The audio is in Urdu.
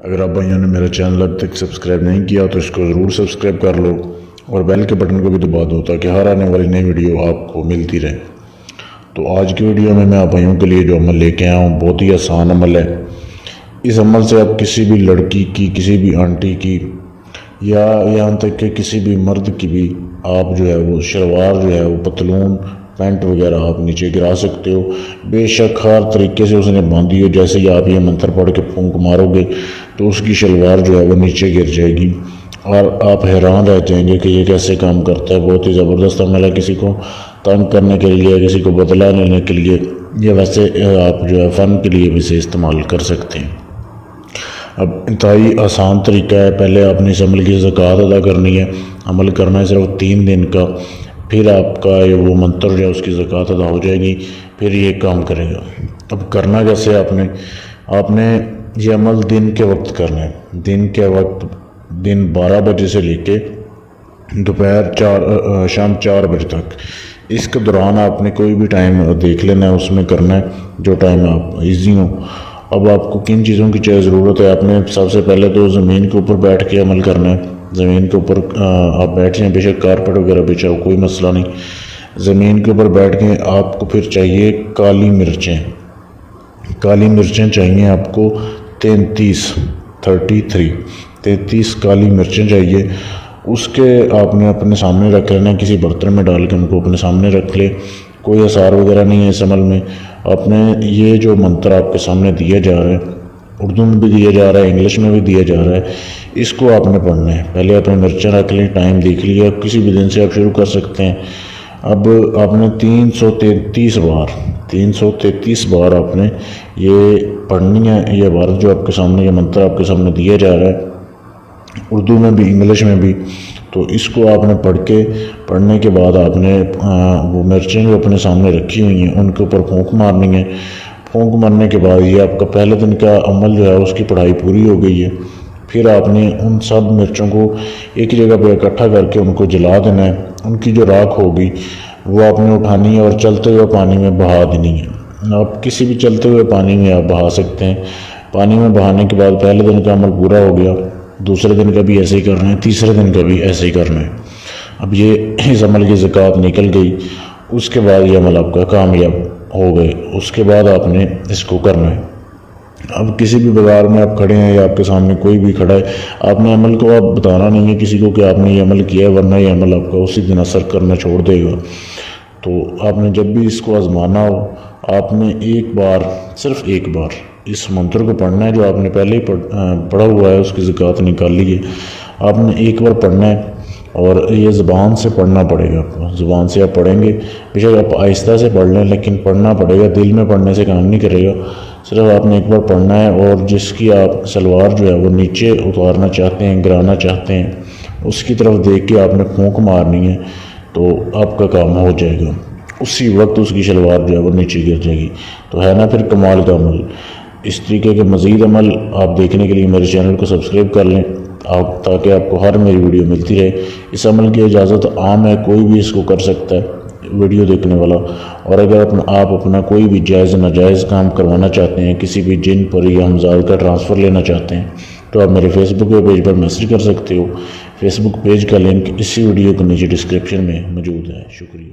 اگر آپ بھائیوں نے میرا چینل اب تک سبسکرائب نہیں کیا تو اس کو ضرور سبسکرائب کر لو اور بیل کے بٹن کو بھی دبا دو تاکہ ہر آنے والی نئی ویڈیو آپ کو ملتی رہے۔ تو آج کی ویڈیو میں آپ بھائیوں کے لیے جو عمل لے کے آیا ہوں بہت ہی آسان عمل ہے۔ اس عمل سے آپ کسی بھی لڑکی کی، کسی بھی آنٹی کی یا یہاں تک کہ کسی بھی مرد کی بھی آپ جو ہے وہ شلوار جو ہے وہ پتلون پینٹ وغیرہ آپ نیچے گرا سکتے ہو۔ بے شک ہر طریقے سے اس نے باندھی ہو، جیسے ہی آپ یہ منتر پڑھ کے پھونک مارو گے تو اس کی شلوار جو ہے وہ نیچے گر جائے گی اور آپ حیران رہ جائیں گے کہ یہ کیسے کام کرتا ہے۔ بہت ہی زبردست عمل ہے، کسی کو تنگ کرنے کے لیے، کسی کو بدلہ لینے کے لیے، یہ ویسے آپ جو ہے فن کے لیے بھی اسے استعمال کر سکتے ہیں۔ اب انتہائی آسان طریقہ ہے۔ پہلے آپ نے اس عمل کی زکوٰۃ ادا کرنی ہے۔ عمل کرنا ہے صرف 3 دن کا، پھر آپ کا وہ منتر جو ہے اس کی زکوٰۃ ادا ہو جائے گی، پھر یہ کام کرے گا۔ اب کرنا کیسے آپ نے یہ عمل دن کے وقت کرنا ہے۔ دن کے وقت دن 12 بجے سے لے کے دوپہر شام 4 بجے تک، اس کے دوران آپ نے کوئی بھی ٹائم دیکھ لینا ہے، اس میں کرنا ہے جو ٹائم آپ ایزی ہو۔ اب آپ کو کن چیزوں کی ضرورت ہے؟ آپ نے سب سے پہلے تو زمین کے اوپر بیٹھ کے عمل کرنا ہے۔ زمین کے اوپر آپ بیٹھ جائیں، بے شک کارپیٹ وغیرہ بچھا ہو کوئی مسئلہ نہیں۔ زمین کے اوپر بیٹھ کے آپ کو پھر چاہیے کالی مرچیں۔ کالی مرچیں چاہیے آپ کو 33 کالی مرچیں چاہیے۔ اس کے آپ نے اپنے سامنے رکھ لینا، کسی برتن میں ڈال کے ان کو اپنے سامنے رکھ لے۔ کوئی اثار وغیرہ نہیں ہے اس عمل میں۔ آپ نے یہ جو منتر آپ کے سامنے دیا جا رہا ہے، اردو میں بھی دیا جا رہا ہے، انگلش میں بھی دیا جا رہا ہے، اس کو آپ نے پڑھنا ہے۔ پہلے اپنے مرچیں رکھ لیں، ٹائم دیکھ لیا، کسی بھی دن سے آپ شروع کر سکتے ہیں۔ اب آپ نے 333 بار آپ نے یہ پڑھنی ہے۔ یہ عبارت جو آپ کے سامنے، یہ منتر آپ کے سامنے دیا جا رہا ہے اردو میں بھی انگلش میں بھی، تو اس کو آپ نے پڑھنے کے بعد آپ نے وہ مرچیں جو اپنے سامنے رکھی ہوئی ہیں ان کے اوپر پھونک مارنی ہے۔ پھونک مارنے کے بعد یہ آپ کا پہلے دن کا عمل جو ہے اس کی پڑھائی پوری ہو گئی ہے۔ پھر آپ نے ان سب مرچوں کو ایک جگہ پہ اکٹھا کر کے ان کو جلا دینا ہے۔ ان کی جو راکھ ہوگی وہ آپ نے اٹھانی ہے اور چلتے ہوئے پانی میں بہا دینی ہے۔ آپ کسی بھی چلتے ہوئے پانی میں آپ بہا سکتے ہیں۔ پانی میں بہانے کے بعد پہلے دن کا عمل پورا ہو گیا، دوسرے دن کا بھی ایسے ہی کرنا ہے، تیسرے دن کا بھی ایسے ہی کرنا ہے۔ اب یہ اس عمل کی زکوٰۃ نکل گئی، اس کے بعد یہ عمل آپ کا کامیاب ہو گئے۔ اس کے بعد آپ نے اس کو کرنا ہے۔ اب کسی بھی بازار میں آپ کھڑے ہیں یا آپ کے سامنے کوئی بھی کھڑا ہے، آپ نے عمل کو آپ بتانا نہیں ہے کسی کو کہ آپ نے یہ عمل کیا ہے، ورنہ یہ عمل آپ کا اسی دن اثر کرنا چھوڑ دے گا۔ تو آپ نے جب بھی اس کو آزمانا ہو، آپ نے صرف ایک بار اس منتر کو پڑھنا ہے جو آپ نے پہلے ہی پڑھا ہوا ہے، اس کی زکوٰۃ نکال لی ہے۔ آپ نے ایک بار پڑھنا ہے اور یہ زبان سے پڑھنا پڑے گا آپ کو۔ زبان سے آپ پڑھیں گے، بے شک آپ آہستہ سے پڑھ لیں لیکن پڑھنا پڑے گا، دل میں پڑھنے سے کام نہیں کرے گا۔ صرف آپ نے ایک بار پڑھنا ہے اور جس کی آپ شلوار جو ہے وہ نیچے اتارنا چاہتے ہیں، گرانا چاہتے ہیں، اس کی طرف دیکھ کے آپ نے پھونک مارنی ہے تو آپ کا کام ہو جائے گا۔ اسی وقت اس کی شلوار جو ہے وہ نیچے گر جائے گی۔ تو ہے نا پھر کمال کا عمل۔ اس طریقے کے مزید عمل آپ دیکھنے کے لیے میرے چینل کو سبسکرائب کر لیں تاکہ آپ کو ہر میری ویڈیو ملتی رہے۔ اس عمل کی اجازت عام ہے، کوئی بھی اس کو کر سکتا ہے ویڈیو دیکھنے والا۔ اور اگر آپ اپنا کوئی بھی جائز ناجائز کام کروانا چاہتے ہیں، کسی بھی جن پر یا ہمزاد کا ٹرانسفر لینا چاہتے ہیں تو آپ میرے فیس بک پیج پر میسج کر سکتے ہو۔ فیس بک پیج کا لنک اسی ویڈیو کے نیچے ڈسکرپشن میں موجود ہے۔ شکریہ۔